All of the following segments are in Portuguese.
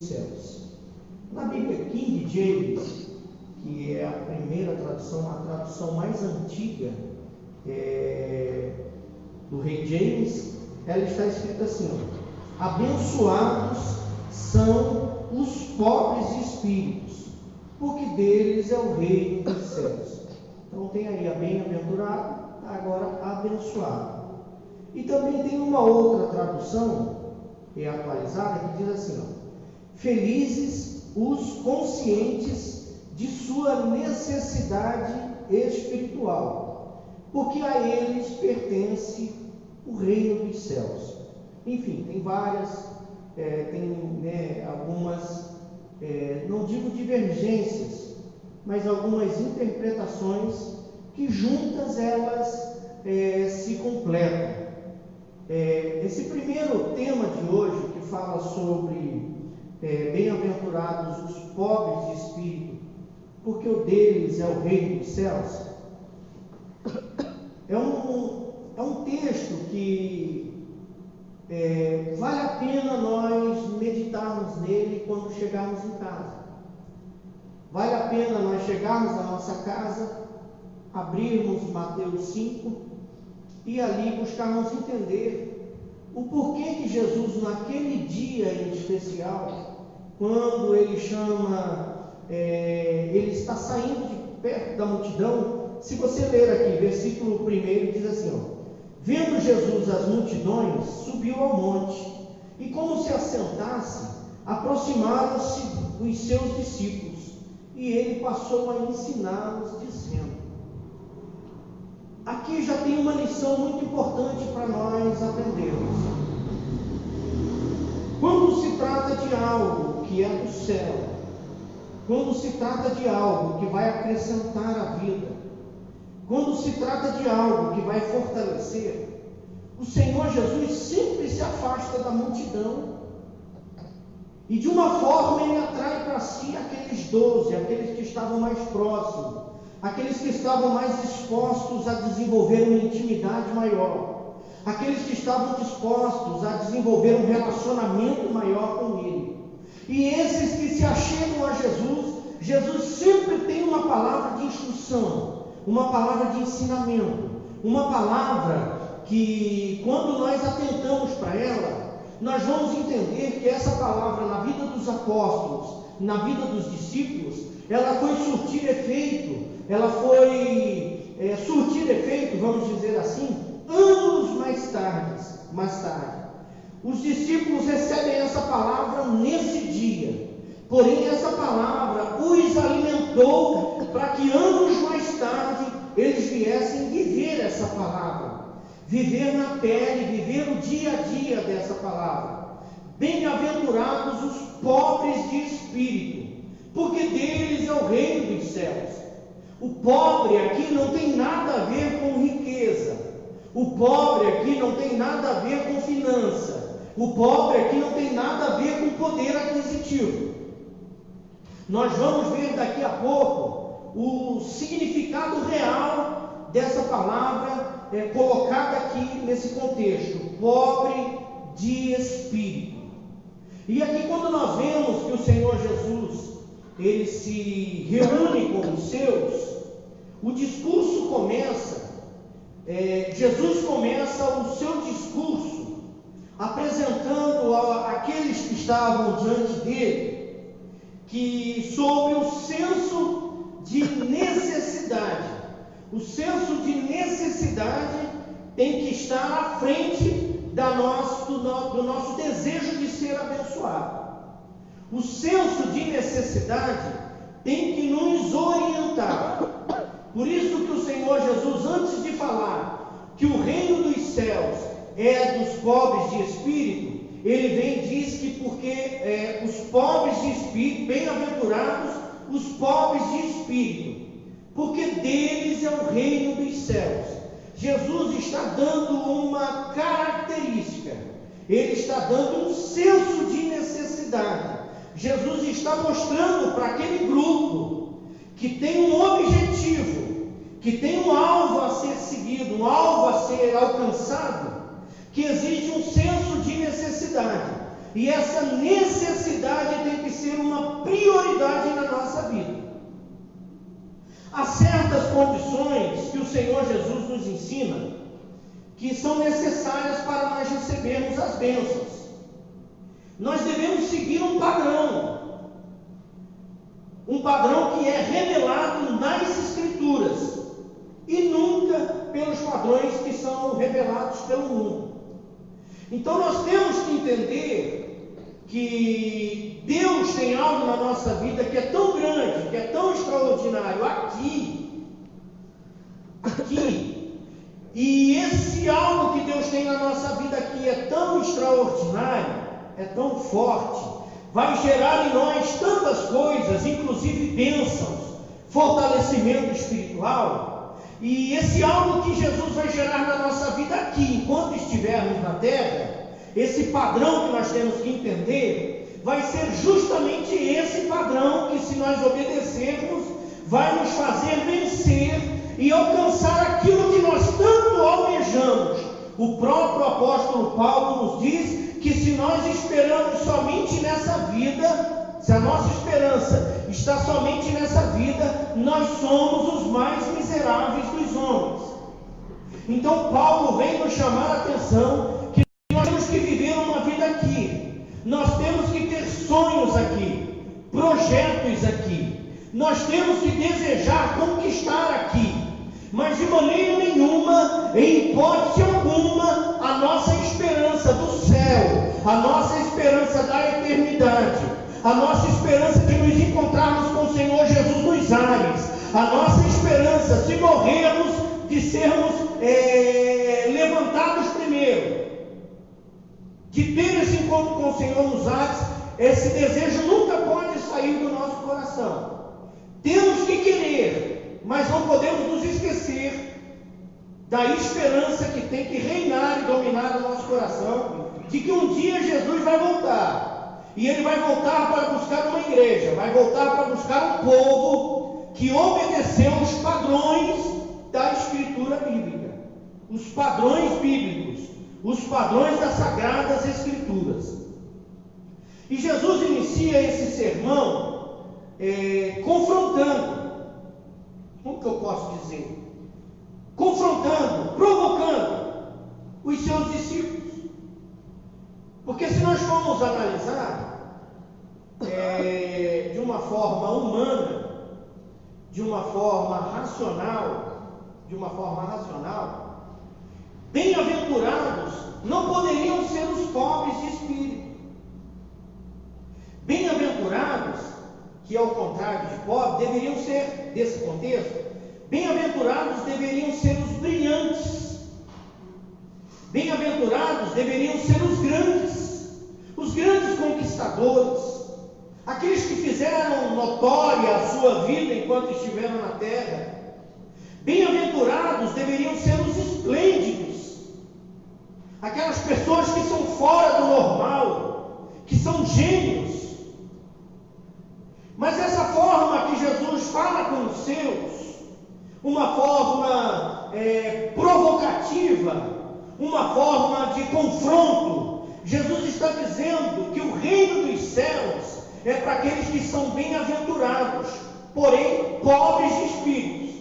céus. Na Bíblia King James, que é a primeira tradução, a tradução mais antiga do Rei James, ela está escrita assim: abençoados são os pobres de espíritos, porque deles é o reino dos céus. Então tem aí a bem-aventurado, agora abençoado. E também tem uma outra tradução atualizada que diz assim: felizes os conscientes de sua necessidade espiritual, porque a eles pertence o reino dos céus. Enfim, tem várias, algumas, não digo divergências, mas algumas interpretações que juntas elas se completam. Esse primeiro tema de hoje, que fala sobre bem-aventurados os pobres de espírito, porque o deles é o reino dos céus, é um texto que vale a pena nós meditarmos nele quando chegarmos em casa. Vale a pena nós chegarmos à nossa casa, abrirmos Mateus 5 e ali buscarmos entender o porquê que Jesus, naquele dia em especial, quando ele chama, ele está saindo de perto da multidão. Se você ler aqui, versículo 1 diz assim: vendo Jesus as multidões, subiu ao monte, e como se assentasse, aproximaram-se os seus discípulos, e ele passou a ensiná-los, dizendo. Aqui já tem uma lição muito importante para nós aprendermos. Quando se trata de algo que é do céu, quando se trata de algo que vai acrescentar a vida, quando se trata de algo que vai fortalecer, o Senhor Jesus sempre se afasta da multidão e de uma forma ele atrai para si aqueles 12, aqueles que estavam mais próximos, aqueles que estavam mais dispostos a desenvolver uma intimidade maior, aqueles que estavam dispostos a desenvolver um relacionamento maior com ele. E esses que se achegam a Jesus, Jesus sempre tem uma palavra de instrução, uma palavra de ensinamento, uma palavra que, quando nós atentamos para ela, nós vamos entender que essa palavra na vida dos apóstolos, na vida dos discípulos, ela foi surtir efeito, vamos dizer assim, anos mais tarde. Os discípulos recebem essa palavra nesse dia, porém essa palavra os alimentou para que anos mais tarde eles viessem viver essa palavra, viver na pele, viver o dia a dia dessa palavra. Bem-aventurados os pobres de espírito, porque deles é o reino dos céus. O pobre aqui não tem nada a ver com riqueza, o pobre aqui não tem nada a ver com finança, o pobre aqui não tem nada a ver com poder aquisitivo. Nós vamos ver daqui a pouco o significado real dessa palavra colocada aqui nesse contexto, pobre de espírito. E aqui, quando nós vemos que o Senhor Jesus ele se reúne com os seus, o discurso começa, Jesus começa o seu discurso apresentando àqueles que estavam diante dele, que sobre o senso de necessidade, o senso de necessidade tem que estar à frente do nosso desejo de ser abençoado. O senso de necessidade tem que nos orientar. Por isso que o Senhor Jesus, antes de falar que o reino dos céus é dos pobres de espírito, ele vem e diz que porque os pobres de espírito, bem-aventurados os pobres de espírito, porque deles é o reino dos céus. Jesus está dando uma característica, ele está dando um senso de necessidade. Jesus está mostrando para aquele grupo que tem um objetivo, que tem um alvo a ser seguido, um alvo a ser alcançado, que existe um senso de necessidade. e essa necessidade tem que ser uma prioridade na nossa vida. Há certas condições que o Senhor Jesus nos ensina que são necessárias para nós recebermos as bênçãos. Nós devemos seguir um padrão que é revelado nas Escrituras e nunca pelos padrões que são revelados pelo mundo. Então nós temos que entender que Deus tem algo na nossa vida que é tão grande, que é tão extraordinário aqui, e esse algo que Deus tem na nossa vida aqui é tão extraordinário, é tão forte, vai gerar em nós tantas coisas, inclusive bênçãos, fortalecimento espiritual, e esse algo que Jesus vai gerar na nossa vida aqui, enquanto estivermos na terra, esse padrão que nós temos que entender, vai ser justamente esse padrão que, se nós obedecermos, vai nos fazer vencer e alcançar aquilo que nós tanto almejamos. O próprio apóstolo Paulo nos diz que se nós esperamos somente nessa vida, se a nossa esperança está somente nessa vida, nós somos os mais miseráveis dos homens. Então Paulo vem nos chamar a atenção que nós temos que viver uma vida aqui, nós temos que ter sonhos aqui, projetos aqui, nós temos que desejar conquistar aqui, mas de maneira nenhuma, em hipótese alguma, a nossa esperança do céu, a nossa esperança da eternidade, a nossa esperança de nos encontrarmos com o Senhor Jesus nos ares, a nossa esperança, se morrermos, de sermos levantados primeiro, de ter esse encontro com o Senhor nos ares, esse desejo nunca pode sair do nosso coração. Temos que querer, mas não podemos nos esquecer da esperança que tem que reinar e dominar o nosso coração, de que um dia Jesus vai voltar, e Ele vai voltar para buscar uma igreja, vai voltar para buscar um povo que obedeceu os padrões da Escritura Bíblica, os padrões bíblicos, os padrões das Sagradas Escrituras. E Jesus inicia esse sermão confrontando, como que eu posso dizer? Confrontando, provocando os seus discípulos. Porque se nós formos analisar de uma forma humana, de uma forma racional, bem-aventurados não poderiam ser os pobres de espírito. Bem-aventurados, que ao contrário de pobre, deveriam ser, desse contexto, bem-aventurados deveriam ser os brilhantes. Bem-aventurados deveriam ser os grandes conquistadores, aqueles que fizeram notória a sua vida enquanto estiveram na terra. Bem-aventurados deveriam ser os esplêndidos, aquelas pessoas que são fora do normal, que são gênios. Mas essa forma que Jesus fala com os seus, uma forma provocativa, uma forma de confronto, Jesus está dizendo que o reino dos céus é para aqueles que são bem-aventurados, porém pobres de espíritos.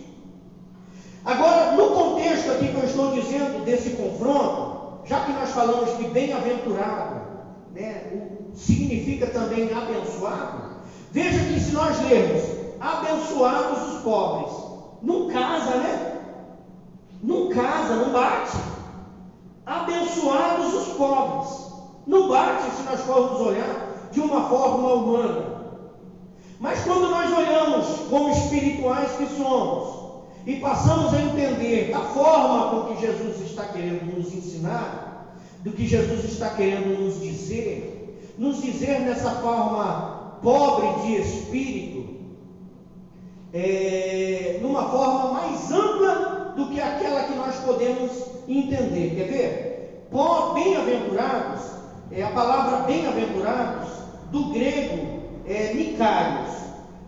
Agora, no contexto aqui que eu estou dizendo desse confronto, já que nós falamos que bem-aventurado, significa também abençoado, veja que se nós lermos abençoados os pobres, não casa, né? Não casa, não bate. Abençoados os pobres, não bate se nós formos olhar de uma forma humana. Mas quando nós olhamos como espirituais que somos e passamos a entender da forma com que Jesus está querendo nos ensinar, do que Jesus está querendo nos dizer nessa forma pobre de espírito, numa forma mais ampla do que aquela que nós podemos entender. Quer ver? Bem-aventurados, a palavra bem-aventurados, do grego nikaios,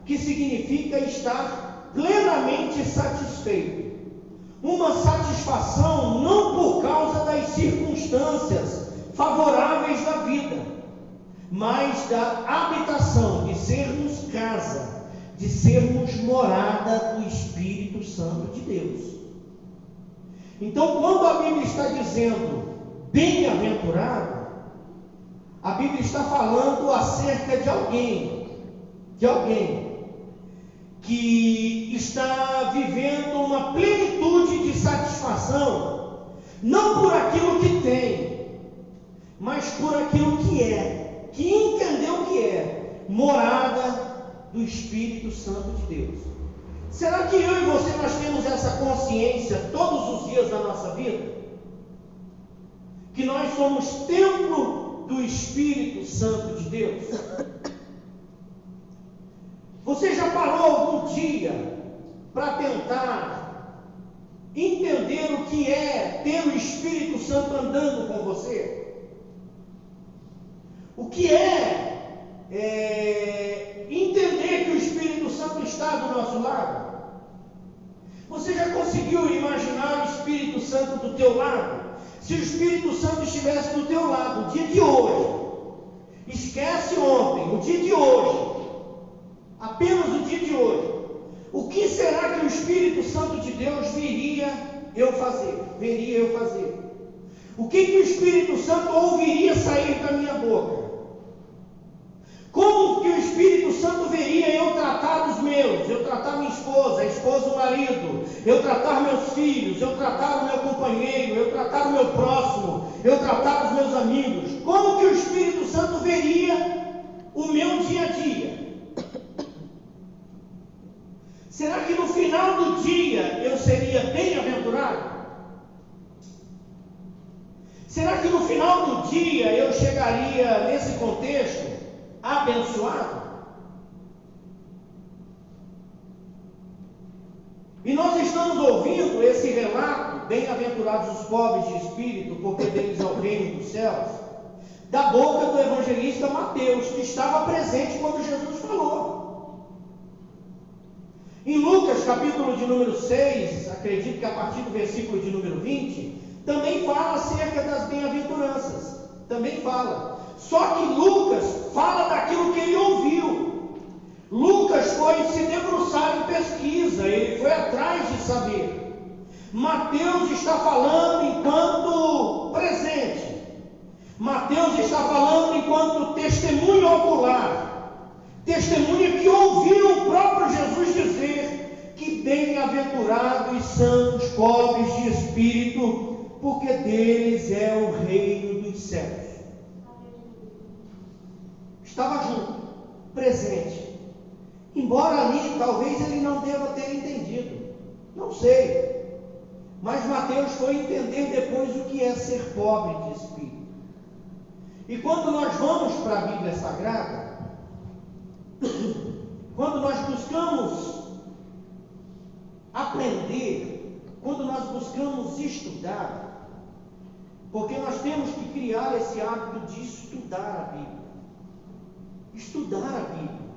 que significa estar plenamente satisfeito. Uma satisfação não por causa das circunstâncias favoráveis da vida, mas da habitação, de sermos casa, de sermos morada do Espírito Santo de Deus. Então, quando a Bíblia está dizendo bem-aventurado, a Bíblia está falando acerca de alguém que está vivendo uma plenitude de satisfação, não por aquilo que tem, mas por aquilo que é, que entendeu que é morada do Espírito Santo de Deus. Será que eu e você nós temos essa consciência todos os dias da nossa vida? Que nós somos templo do Espírito Santo de Deus? Você já parou algum dia para tentar entender o que é ter o Espírito Santo andando com você? O que é entender que o Espírito Santo está do nosso lado? Você já conseguiu imaginar o Espírito Santo do teu lado? Se o Espírito Santo estivesse do teu lado, o dia de hoje, esquece ontem, o dia de hoje, apenas o dia de hoje, o que será que o Espírito Santo de Deus veria eu fazer? O que o Espírito Santo ouviria sair da minha boca? Como que o Espírito Santo veria eu tratar os meus, eu tratar minha esposa, a esposa o marido, eu tratar meus filhos, eu tratar o meu companheiro, eu tratar o meu próximo, eu tratar os meus amigos? Como que o Espírito Santo veria o meu dia a dia? Será que no final do dia eu seria bem-aventurado? Será que no final do dia eu chegaria nesse contexto abençoado? E nós estamos ouvindo esse relato, bem-aventurados os pobres de espírito, porque deles é o reino dos céus, da boca do evangelista Mateus, que estava presente quando Jesus falou. Em Lucas, capítulo de número 6, acredito que a partir do versículo de número 20, também fala acerca das bem-aventuranças, também fala. Só que Lucas fala daquilo que ele ouviu. Lucas foi se debruçar em pesquisa, ele foi atrás de saber. Mateus está falando enquanto presente. Mateus está falando enquanto testemunho ocular. Testemunha que ouviu o próprio Jesus dizer que bem-aventurados são os pobres de espírito, porque deles é o reino dos céus. Estava junto, presente. Embora ali talvez ele não deva ter entendido, não sei. Mas Mateus foi entender depois o que é ser pobre de espírito. E quando nós vamos para a Bíblia Sagrada, quando nós buscamos aprender, quando nós buscamos estudar, porque nós temos que criar esse hábito de estudar a Bíblia. Estudar a Bíblia.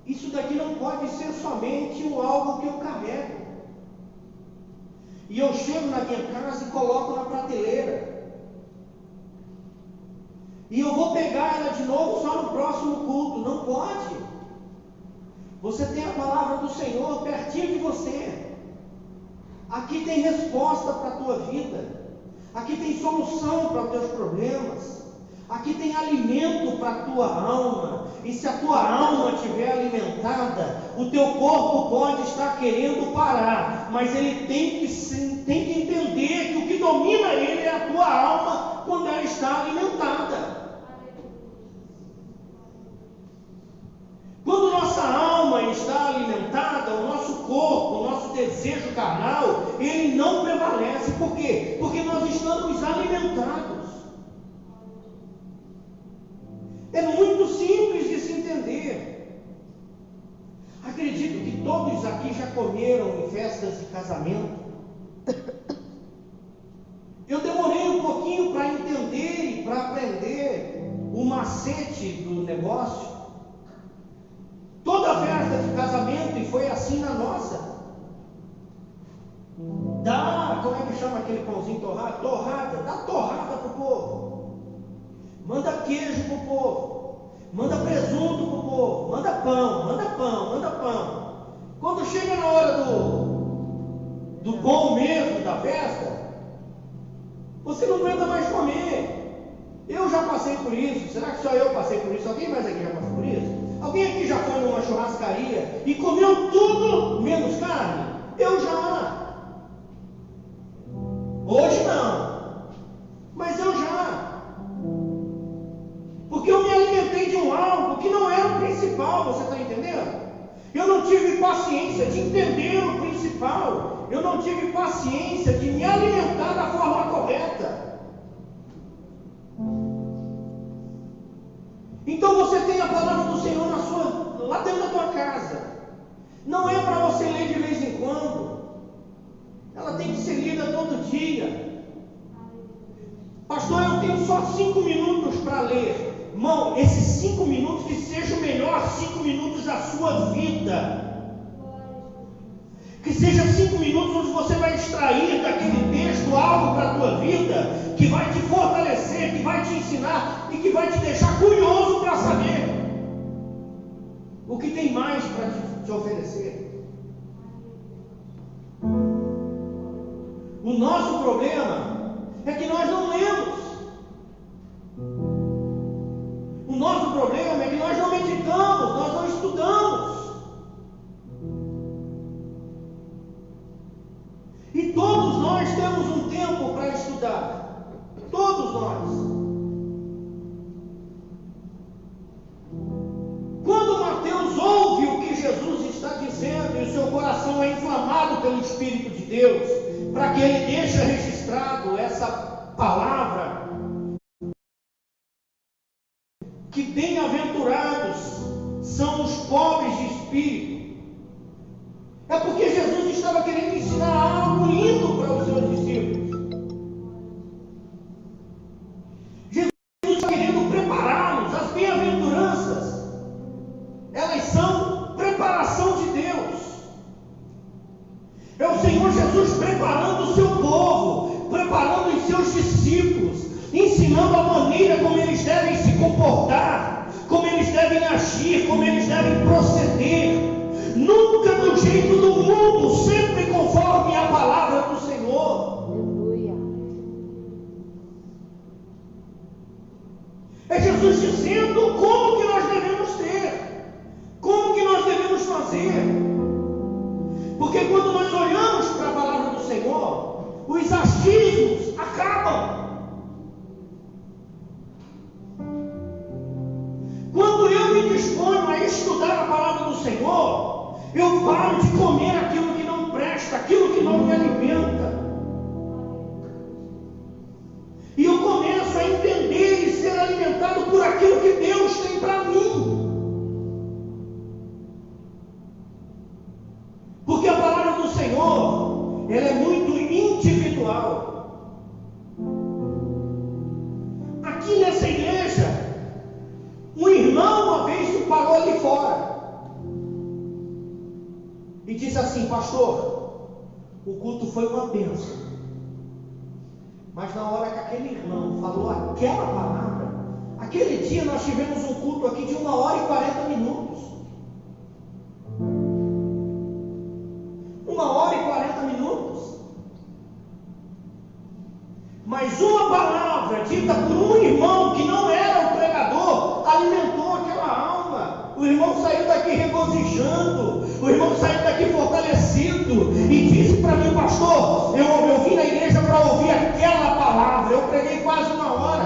Isso daqui não pode ser somente algo que eu carrego. E eu chego na minha casa e coloco na prateleira. E eu vou pegar ela de novo só no próximo culto. Não pode. Você tem a palavra do Senhor pertinho de você. Aqui tem resposta para a tua vida. Aqui tem solução para os teus problemas. Aqui tem alimento para a tua alma. E se a tua alma estiver alimentada, o teu corpo pode estar querendo parar, mas ele tem que entender que o que domina ele é a tua alma quando ela está alimentada. Quando nossa alma está alimentada, o nosso corpo, o nosso desejo carnal, ele não prevalece. Por quê? Porque nós estamos alimentados. É muito simples de se entender. Acredito que todos aqui já comeram em festas de casamento. Eu demorei um pouquinho para entender e para aprender o macete do negócio. Toda festa de casamento, e foi assim na nossa, dá como é que chama aquele pãozinho torrado? Torrada, dá torrada para o povo. Manda queijo para o povo. Manda presunto para o povo. Manda pão, manda pão, manda pão. Quando chega na hora do pão mesmo, da festa, você não aguenta mais comer. Eu já passei por isso. Será que só eu passei por isso? Alguém mais aqui já passou por isso? Alguém aqui já foi numa churrascaria e comeu tudo menos carne? Eu já. Hoje não. Mas eu já. Porque eu me alimentei de um algo que não era o principal, você está entendendo? Eu não tive paciência de entender o principal. Eu não tive paciência de me alimentar da forma correta. Então você tem a palavra do Senhor lá dentro da tua casa. Não é para você ler de vez em quando. Ela tem que ser lida todo dia. Pastor, eu tenho só 5 minutos para ler. Irmão, esses 5 minutos que sejam os melhores 5 minutos da sua vida. Que seja 5 minutos onde você vai extrair daquele texto algo para a tua vida, que vai te fortalecer, que vai te ensinar e que vai te deixar curioso para saber o que tem mais para te oferecer. O nosso problema é que nós não lemos. O nosso problema é que nós não meditamos, nós não estudamos. E todos nós temos um tempo para estudar. Todos nós. Quando Mateus ouve o que Jesus está dizendo e o seu coração é inflamado pelo Espírito de Deus, para que ele deixe registrado essa palavra, que bem-aventurados são os pobres de espírito. É porque Jesus estava querendo ensinar algo lindo para os seus discípulos. Jesus está querendo prepará-los. As bem-aventuranças, elas são preparação de Deus. É o Senhor Jesus preparando o seu povo, preparando os seus discípulos, ensinando a maneira como eles devem se comportar, como eles devem agir, como eles devem proceder. Nunca do jeito do mundo, sempre conforme a palavra do Senhor. Aleluia. É Jesus dizendo como que nós devemos ter, como que nós devemos fazer. Porque quando nós olhamos para a palavra do Senhor, os achismos acabam. Quando eu me disponho a estudar a palavra do Senhor, eu paro de comer aquilo que não presta, aquilo que não me alimenta. E eu começo a entender e ser alimentado por aquilo que Deus tem para mim. Porque a palavra do Senhor, ela é muito individual. Aqui nessa igreja, um irmão uma vez me parou ali fora e disse assim: pastor, o culto foi uma bênção, mas na hora que aquele irmão falou aquela palavra, aquele dia nós tivemos um culto aqui de 1h40. 1h40. Mas uma palavra dita por um irmão que não era o pregador alimentou aquela alma. O irmão saiu daqui regozijando, o irmão saiu daqui fortalecido e disse para mim: pastor, eu vim na igreja para ouvir aquela palavra. Eu preguei quase 1 hora.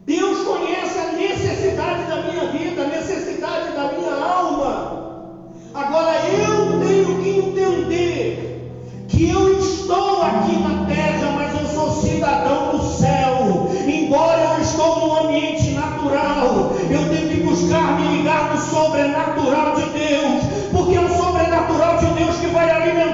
Deus conhece a necessidade da minha vida, a necessidade da minha alma. Agora eu tenho que entender que eu estou aqui na terra, mas eu sou cidadão do céu. Embora eu estou num ambiente natural, eu tenho que buscar me ligar no sobrenatural de Deus, porque é o sobrenatural de Deus que vai alimentar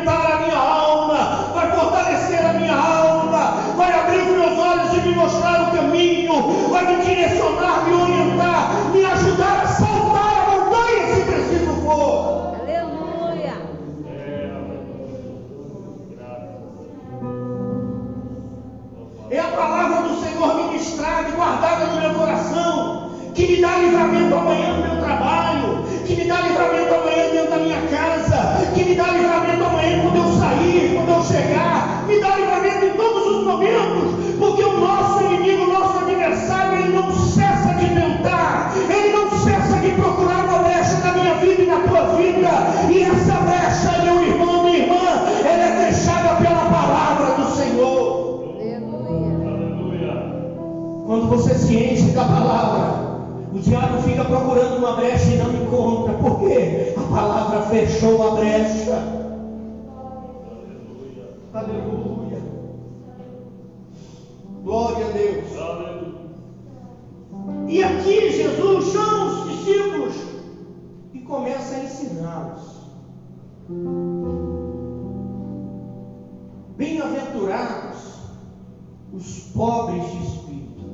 É a palavra do Senhor ministrada e guardada no meu coração, que me dá livramento amanhã no meu trabalho, que me dá livramento amanhã dentro da minha casa, que me dá livramento amanhã quando eu sair, quando eu chegar, me dá livramento em todos os momentos, porque o nosso inimigo, o nosso adversário, ele não cessa de tentar, ele não cessa de procurar uma brecha na minha vida e na tua vida, e essa brecha, meu irmão, minha irmã, ela é deixada pela palavra do Senhor. Quando você se enche da palavra, o diabo fica procurando uma brecha e não encontra, porque a palavra fechou a brecha. Aleluia. Glória a Deus. Aleluia. E aqui Jesus chama os discípulos e começa a ensiná-los. Bem-aventurados os pobres de espírito,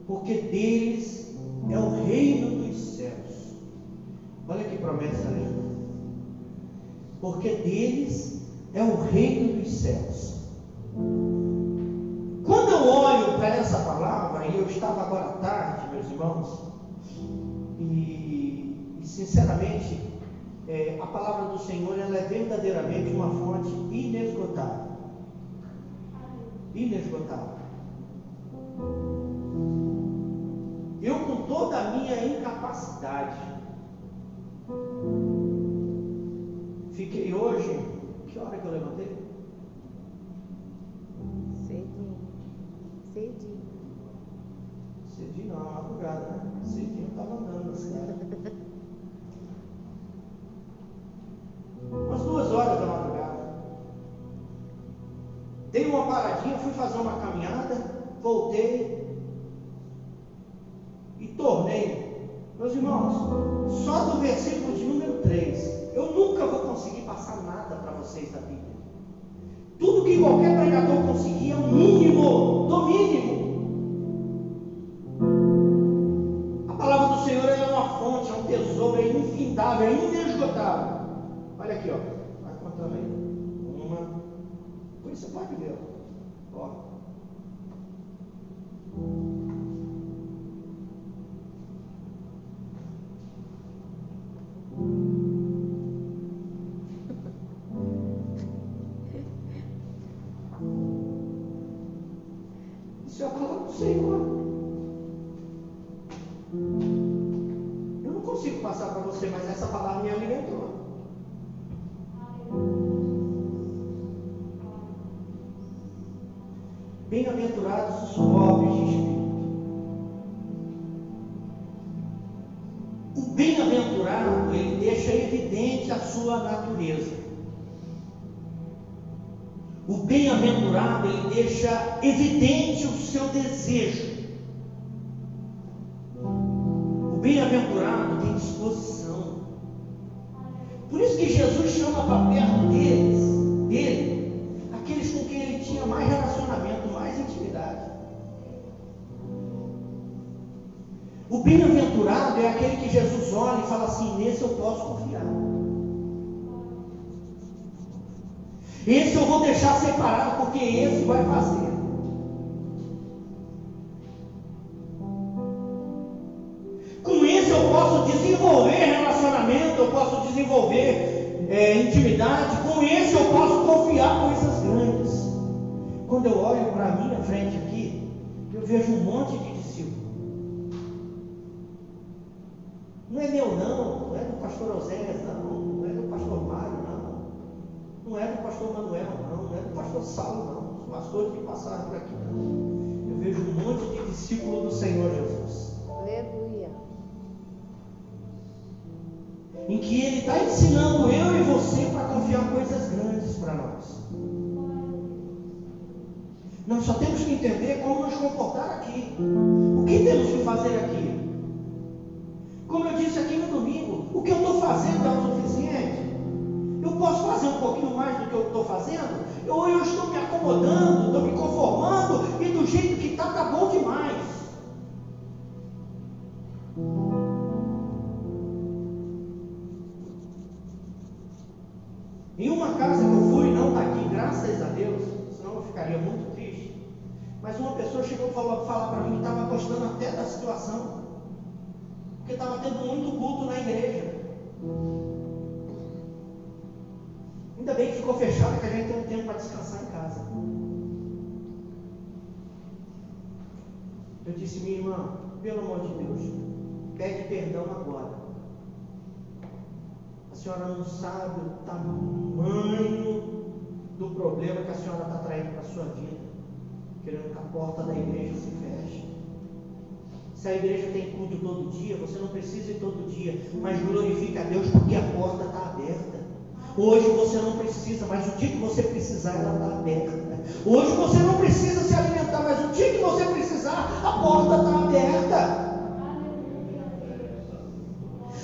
porque deles é o reino dos céus. Olha que promessa linda. Porque deles é o reino dos céus. Quando eu olho para essa palavra, e eu estava agora à tarde, meus irmãos, e sinceramente, a palavra do Senhor, ela é verdadeiramente uma fonte inesgotável. Inesgotável. Eu, com toda a minha incapacidade, fiquei hoje, que hora que eu levantei? Cedinho não, madrugada, né? Cedinho eu estava andando na cidade. Umas 2 horas da madrugada. Dei uma paradinha, fui fazer uma caminhada, voltei e tornei. Meus irmãos, só do versículo de número 3, eu nunca vou conseguir passar nada para vocês da Bíblia. Tudo que qualquer pregador conseguir é o mínimo, do mínimo. A palavra do Senhor é uma fonte, é um tesouro, é infindável, é inesgotável. Olha aqui, ó. Vai contando aí. Uma. Por isso você pode ver, ó. Isso é a palavra do Senhor. Eu não consigo passar para você, mas essa palavra me alimentou. Bem-aventurados os pobres de espírito. O bem-aventurado, ele deixa evidente a sua natureza. O bem-aventurado, ele deixa evidente o seu desejo. O bem-aventurado tem disposição. Por isso que Jesus chama para perto dele, aqueles com quem ele tinha mais relacionamento, mais intimidade. O bem-aventurado é aquele que Jesus olha e fala assim: nesse eu posso confiar. Esse eu vou deixar separado, porque esse vai fazer. Com esse eu posso desenvolver relacionamento, eu posso desenvolver intimidade. Com esse eu posso confiar coisas grandes. Quando eu olho para a minha frente aqui, eu vejo um monte de discípulos. Não é meu não é do pastor Oséias não é do pastor Mário não é do pastor Manuel não é do pastor Saulo não, os pastores que passaram por aqui não. Eu vejo um monte de discípulos do Senhor Jesus. Aleluia. Em que Ele está ensinando eu e você para confiar coisas grandes para nós. Nós só temos que entender como nos comportar aqui. O que temos que fazer aqui? Como eu disse aqui no domingo, o que eu estou fazendo é o suficiente? Eu posso fazer um pouquinho mais do que eu estou fazendo? Ou eu estou me acomodando, estou me conformando e do jeito que está bom demais? Em uma casa que eu fui, não está aqui, graças a Deus, senão eu ficaria muito triste. estava tendo muito culto na igreja. Ainda bem que ficou fechado, que a gente tem um tempo para descansar em casa. Eu disse: minha irmã, pelo amor de Deus, pede perdão agora. A senhora não sabe o tamanho do problema que a senhora está traindo para a sua vida, querendo que a porta da igreja se feche. Se a igreja tem culto todo dia, você não precisa ir todo dia, mas glorifique a Deus porque a porta está aberta. Hoje você não precisa, mas o dia que você precisar, ela está aberta. Hoje você não precisa se alimentar, mas o dia que você precisar, a porta está aberta.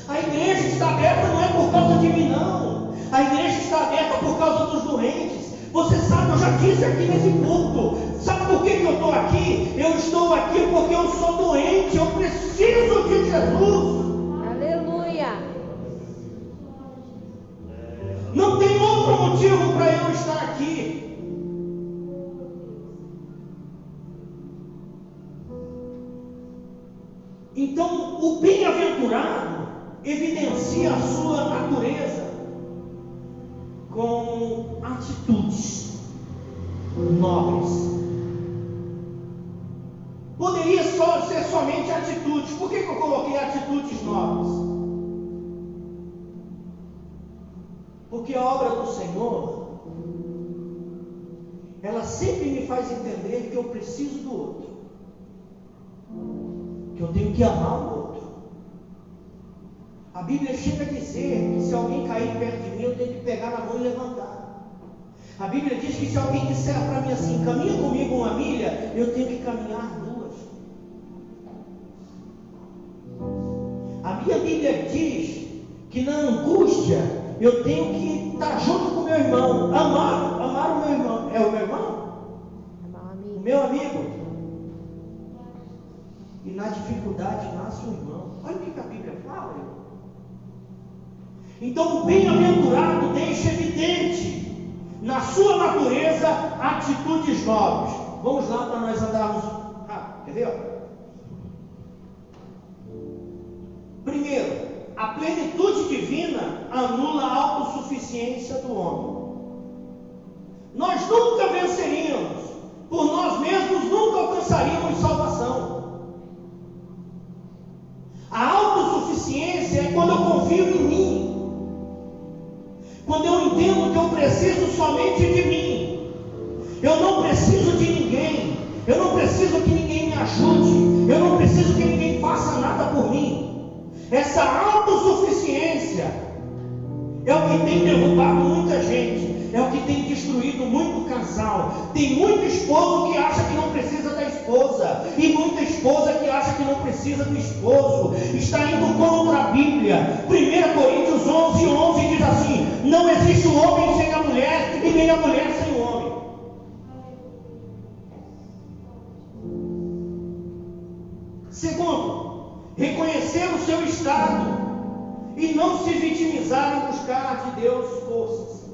A igreja está aberta não é por causa de mim, não. A igreja está aberta por causa dos doentes. Você sabe, eu já disse aqui nesse culto. Sabe por que eu estou aqui? Eu estou aqui porque eu sou doente. Eu preciso de Jesus. Aleluia. Não tem outro motivo para eu estar aqui. Então, o bem-aventurado evidencia a sua natureza com atitudes nobres. Poderia ser somente atitudes. Por que eu coloquei atitudes nobres? Porque a obra do Senhor, ela sempre me faz entender que eu preciso do outro, que eu tenho que amar o outro. A Bíblia chega a dizer que se alguém cair perto de mim, eu tenho que pegar na mão e levantar. A Bíblia diz que se alguém disser para mim assim: caminha comigo uma milha, eu tenho que caminhar 2. A minha Bíblia diz que na angústia eu tenho que estar junto com o meu irmão, amar o meu irmão. É o meu irmão? O meu amigo. E na dificuldade nasce um irmão. Olha o que a Bíblia fala, irmão. Então o bem-aventurado deixa evidente na sua natureza atitudes nobres. Vamos lá para nós andarmos rápido, quer ver? Primeiro, a plenitude divina anula a autossuficiência do homem. Nós nunca venceríamos, por nós mesmos nunca alcançaríamos salvação. A autossuficiência é quando eu confio em mim, quando eu entendo que eu preciso somente de mim, eu não preciso de ninguém, eu não preciso que ninguém me ajude, eu não preciso que ninguém faça nada por mim. Essa autossuficiência é o que tem derrubado muita gente, é o que tem destruído muito casal. Tem muito esposo que acha que não precisa da esposa, e muita esposa que acha que não precisa do esposo. Está indo contra a Bíblia. 1 Coríntios 11:11 diz assim: não existe o homem sem a mulher, e nem a mulher sem o homem. Segundo, reconhecer o seu estado e não se vitimizar em buscar de Deus forças.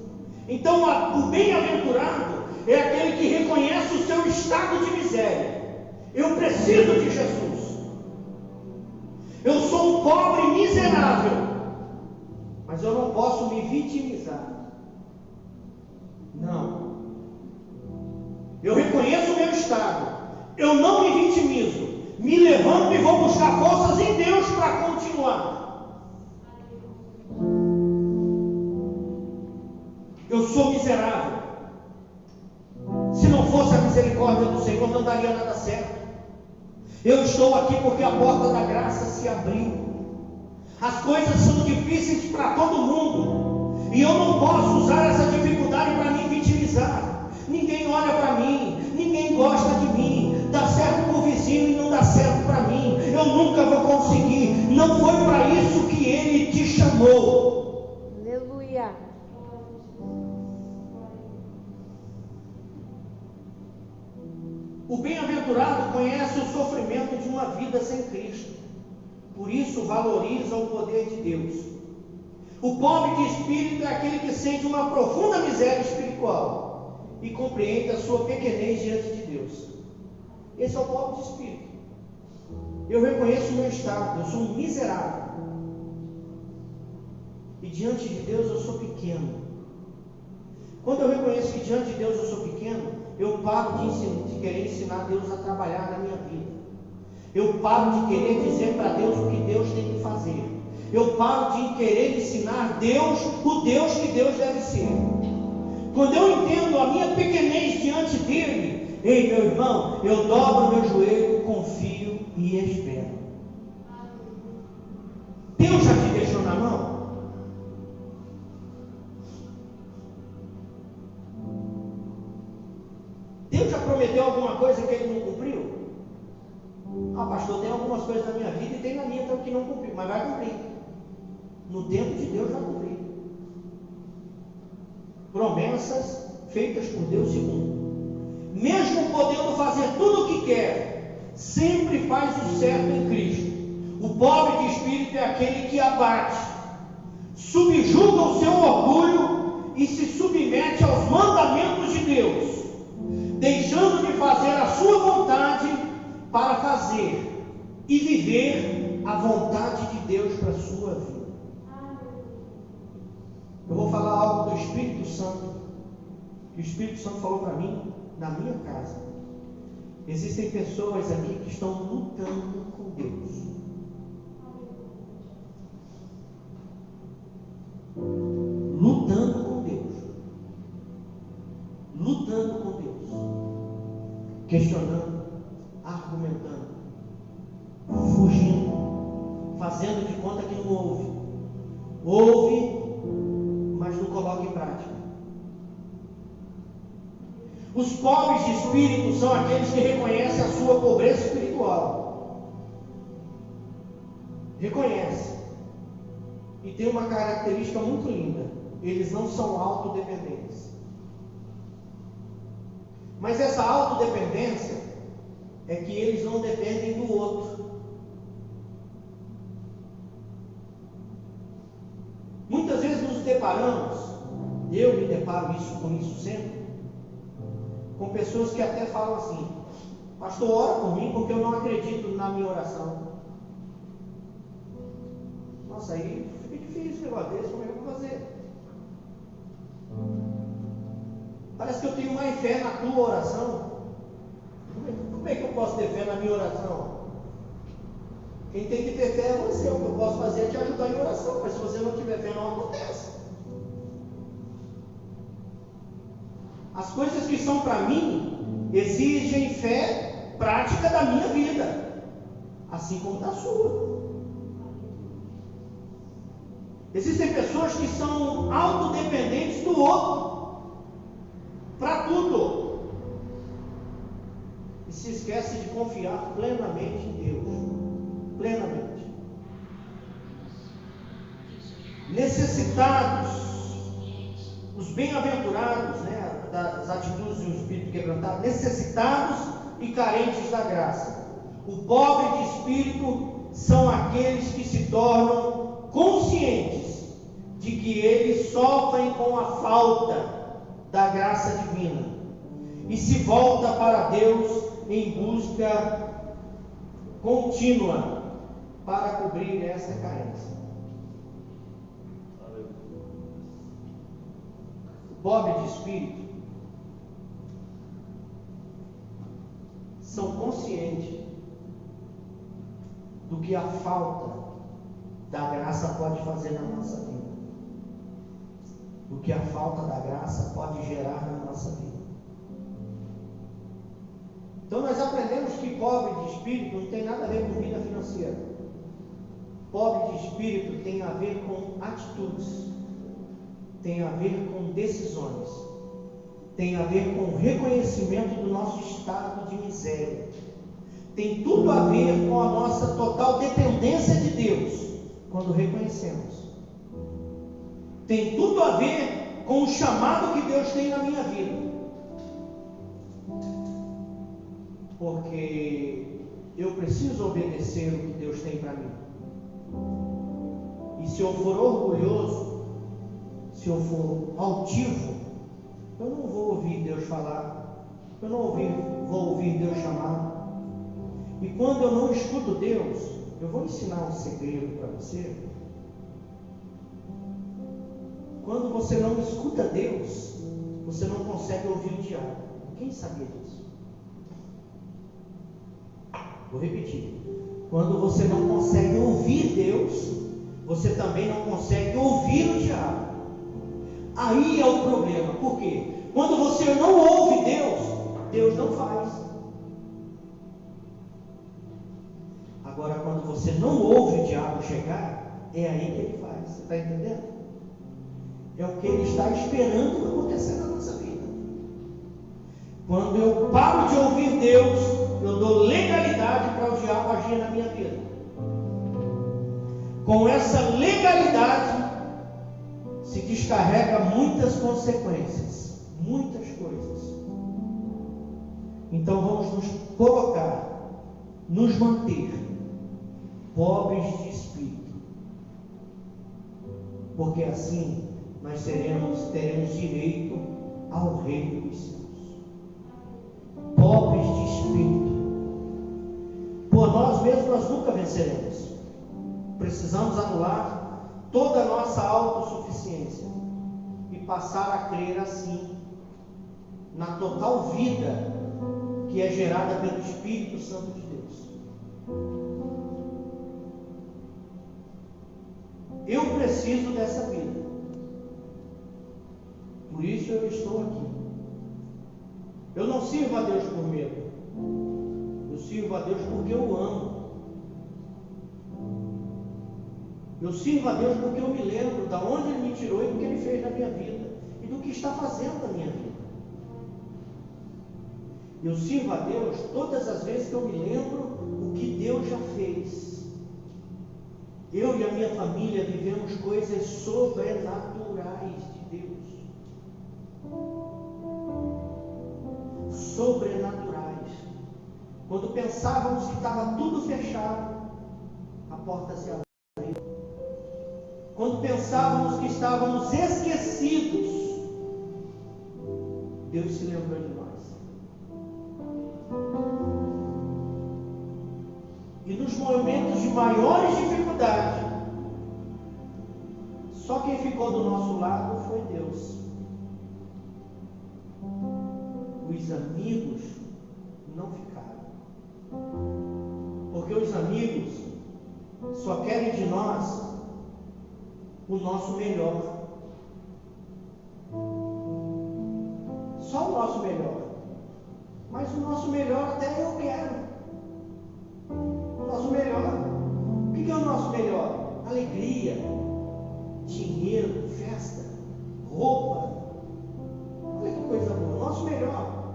Então, o bem-aventurado é aquele que reconhece o seu estado de miséria. Eu preciso de Jesus. Eu sou um pobre miserável, mas eu não posso me vitimizar. Não. Eu reconheço o meu estado. Eu não me vitimizo. Me levanto e vou buscar forças em Deus para continuar. Eu sou miserável. Se não fosse a misericórdia do Senhor, não daria nada certo. Eu estou aqui porque a porta da graça se abriu. As coisas são difíceis para todo mundo, e eu não posso usar essa dificuldade para me vitimizar. Ninguém olha para mim, ninguém gosta de mim, dá certo para o vizinho e não dá certo para mim. Eu nunca vou conseguir. Não foi para isso que Ele te chamou. Aleluia. O bem-aventurado conhece o sofrimento de uma vida sem Cristo, por isso valoriza o poder de Deus. O pobre de espírito é aquele que sente uma profunda miséria espiritual e compreende a sua pequenez diante de Deus. Esse é o pobre de espírito. Eu reconheço o meu estado, eu sou um miserável. E diante de Deus eu sou pequeno. Quando eu reconheço que diante de Deus eu sou pequeno, eu paro de querer ensinar Deus a trabalhar na minha vida. Eu paro de querer dizer para Deus o que Deus tem que fazer. Eu paro de querer ensinar Deus o Deus que Deus deve ser. Quando eu entendo a minha pequenez diante dele, ei meu irmão, eu dobro meu joelho, confio e espero. Deus já te deixou na mão? Deus já prometeu alguma coisa que ele não cumpriu? Ah, pastor, tem algumas coisas na minha vida e tem na minha que não cumpriu, mas vai cumprir. No tempo de Deus vai cumprir. Promessas feitas por Deus se cumprem. Mesmo podendo fazer tudo o que quer, sempre faz o certo em Cristo. O pobre de espírito é aquele que abate, subjuga o seu orgulho e se submete aos mandamentos de Deus, deixando de fazer a sua vontade para fazer e viver a vontade de Deus para a sua vida. Eu vou falar algo do Espírito Santo, que o Espírito Santo falou para mim na minha casa. Existem pessoas aqui que estão lutando com Deus. Lutando com Deus. Lutando com Deus. Questionando, argumentando, fugindo, fazendo de conta que não ouve. Ouve, mas não coloca em prática. Os pobres de espírito são aqueles que reconhecem a sua pobreza espiritual. Reconhece. E tem uma característica muito linda: eles não são autodependentes. Mas essa autodependência é que eles não dependem do outro. Muitas vezes nos deparamos, eu me deparo com isso sempre, com pessoas que até falam assim: pastor, ora por mim porque eu não acredito na minha oração. Nossa, aí fica difícil o negócio desse, como é que eu vou fazer? Parece que eu tenho mais fé na tua oração. Como é que eu posso ter fé na minha oração? Quem tem que ter fé é você. O que eu posso fazer é te ajudar em oração, mas se você não tiver fé, não acontece. As coisas que são para mim exigem fé prática da minha vida, assim como da sua. Existem pessoas que são autodependentes do outro para tudo e se esquecem de confiar plenamente em Deus. Plenamente. Necessitados, os bem-aventurados, né, das atitudes de um espírito quebrantado, necessitados e carentes da graça. O pobre de espírito são aqueles que se tornam conscientes de que eles sofrem com a falta da graça divina e se volta para Deus em busca contínua para cobrir essa carência. O pobre de espírito são conscientes do que a falta da graça pode fazer na nossa vida, do que a falta da graça pode gerar na nossa vida. Então nós aprendemos que pobre de espírito não tem nada a ver com vida financeira. Pobre de espírito tem a ver com atitudes, tem a ver com decisões, tem a ver com reconhecimento do nosso estado de miséria, tem tudo a ver com a nossa total dependência de Deus, quando reconhecemos. Tem tudo a ver com o chamado que Deus tem na minha vida. Porque eu preciso obedecer o que Deus tem para mim. E se eu for orgulhoso, se eu for altivo, eu não vou ouvir Deus falar, eu não vou ouvir Deus chamar. E quando eu não escuto Deus, eu vou ensinar um segredo para você. Quando você não escuta Deus, você não consegue ouvir o diabo. Quem sabia disso? Vou repetir. Quando você não consegue ouvir Deus, você também não consegue ouvir o diabo. Aí é o problema. Por quê? Quando você não ouve Deus, Deus não faz. Agora, quando você não ouve o diabo chegar, é aí que ele faz. Você está entendendo? É o que ele está esperando acontecer na nossa vida. Quando eu paro de ouvir Deus, eu dou legalidade para o diabo agir na minha vida. Com essa legalidade se descarrega muitas consequências, muitas coisas. Então vamos nos colocar, nos manter pobres de espírito, porque assim nós teremos direito ao reino dos céus. Pobres de espírito. Por nós mesmos nós nunca venceremos. Precisamos anular toda a nossa autossuficiência e passar a crer assim na total vida que é gerada pelo Espírito Santo de Deus. Eu preciso dessa vida. Por isso eu estou aqui. Eu não sirvo a Deus por medo. Eu sirvo a Deus porque eu amo. Eu sirvo a Deus porque eu me lembro de onde Ele me tirou e do que Ele fez na minha vida e do que está fazendo na minha vida. Eu sirvo a Deus todas as vezes que eu me lembro o que Deus já fez. Eu e a minha família vivemos coisas sobrenaturais de Deus. Sobrenaturais. Quando pensávamos que estava tudo fechado, a porta se abriu. Quando pensávamos que estávamos esquecidos, Deus se lembrou de nós. E nos momentos de maiores dificuldades, só quem ficou do nosso lado foi Deus. Os amigos não ficaram. Porque os amigos só querem de nós o nosso melhor. Só o nosso melhor. Mas o nosso melhor até eu quero. O nosso melhor. O que é o nosso melhor? Alegria, dinheiro, festa, roupa. Olha que coisa boa. O nosso melhor.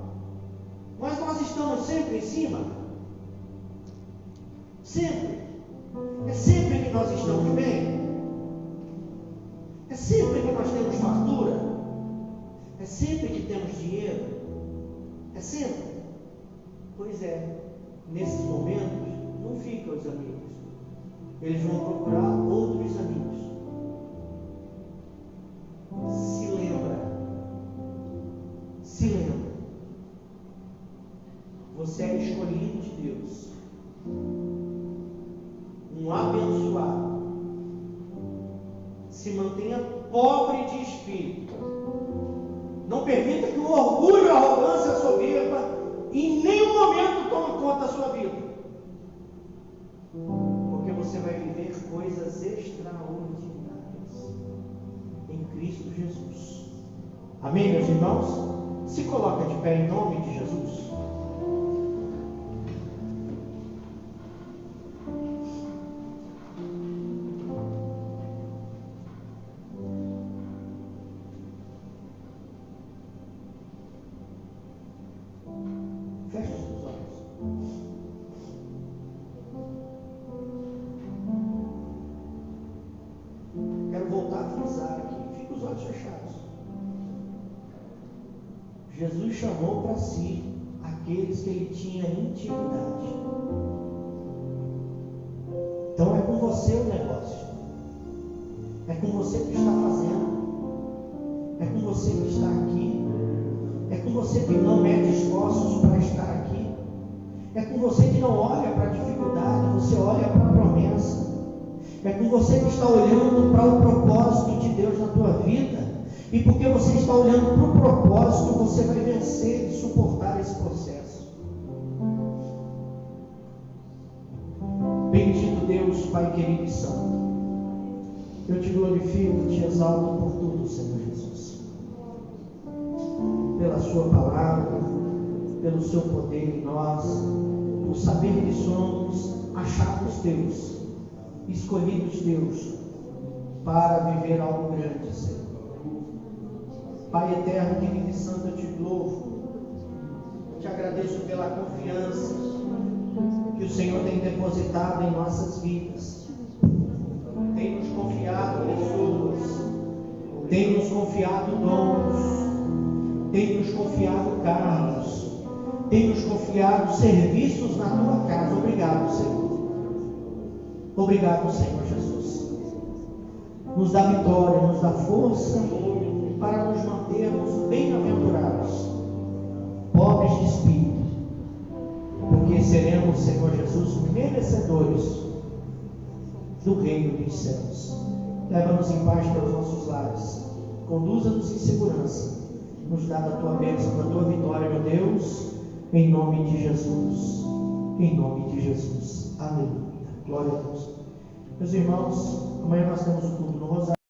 Mas nós estamos sempre em cima. Sempre. É sempre que nós estamos bem. É sempre que nós temos fartura. É sempre que temos dinheiro. É sempre. Pois é, nesses momentos não ficam os amigos. Eles vão procurar outros amigos. Se lembra. Se lembra. Você é escolhido de Deus. Um abençoado. Se mantenha pobre de espírito. Não permita que o orgulho, a arrogância, a soberba em nenhum momento tome conta da sua vida. Porque você vai viver coisas extraordinárias em Cristo Jesus. Amém, meus irmãos? Se coloca de pé em nome de Jesus. Feche os seus olhos. Quero voltar a frisar aqui. Fica os olhos fechados. Jesus chamou para si aqueles que ele tinha intimidade. Então é com você o negócio. É com você que está fazendo. É com você que está aqui. É com você que não mede esforços para estar aqui. É com você que não olha para a dificuldade, você olha para a promessa. É com você que está olhando para o propósito de Deus na tua vida. E porque você está olhando para o propósito, você vai vencer e suportar esse processo. Bendito Deus, Pai querido e santo. Eu te glorifico e te exalto por tudo, Senhor Jesus. Pela sua palavra, pelo seu poder em nós, por saber que somos achados teus, escolhidos teus, para viver algo grande, Senhor. Pai eterno, querido e santo, eu te louvo, eu te agradeço pela confiança que o Senhor tem depositado em nossas vidas. Tem nos confiado pessoas, tem nos confiado dons, tem nos confiado cargos, tem nos confiado serviços na tua casa. Obrigado, Senhor. Obrigado, Senhor Jesus. Nos dá vitória, nos dá força para nos mantermos bem-aventurados, pobres de espírito, porque seremos, Senhor Jesus, merecedores do reino dos céus. Leva-nos em paz para os nossos lares, conduza-nos em segurança, nos dá da tua bênção, da tua vitória, meu Deus, em nome de Jesus. Em nome de Jesus. Aleluia. Glória a Deus. Meus irmãos, amanhã nós temos o culto no Rosário.